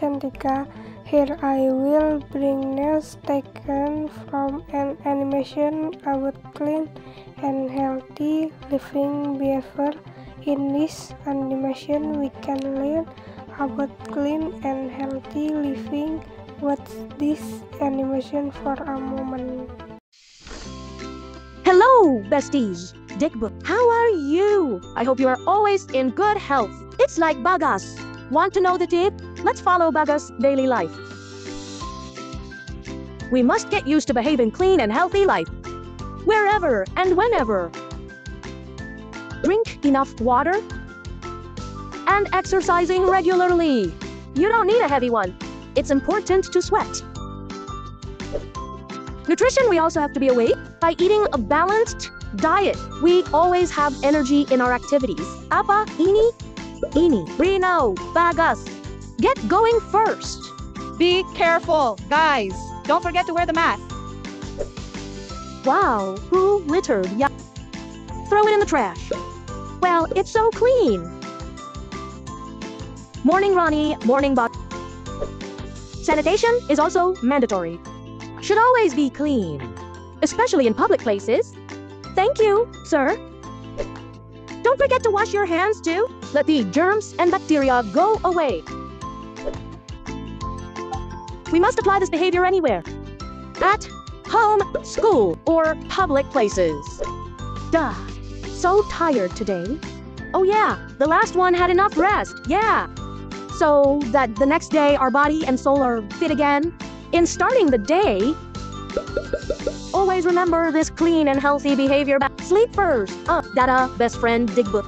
Cantika. Here I will bring news taken from an animation about clean and healthy living behavior. In this animation, we can learn about clean and healthy living. Watch this animation for a moment. Hello, besties. Dickbook, how are you? I hope you are always in good health. It's like Bagas. Want to know the tip? Let's follow Bagas' daily life. We must get used to behaving clean and healthy life, wherever and whenever. Drink enough water and exercising regularly. You don't need a heavy one. It's important to sweat. Nutrition, we also have to be awake by eating a balanced diet. We always have energy in our activities. Apa ini? Ini. Rino. Bagas. Get going first. Be careful, guys. Don't forget to wear the mask. Wow, who littered? Yeah. Throw it in the trash. Well, it's so clean. Morning, Ronnie. Morning, Bob. Sanitation is also mandatory. Should always be clean, especially in public places. Thank you, sir. Don't forget to wash your hands too. Let the germs and bacteria go away. We must apply this behavior anywhere. At home, school, or public places. Duh. So tired today. Oh yeah, the last one had enough rest. Yeah. So that the next day our body and soul are fit again. In starting the day, always remember this clean and healthy behavior. Sleep first. Dada, best friend, Dickbook.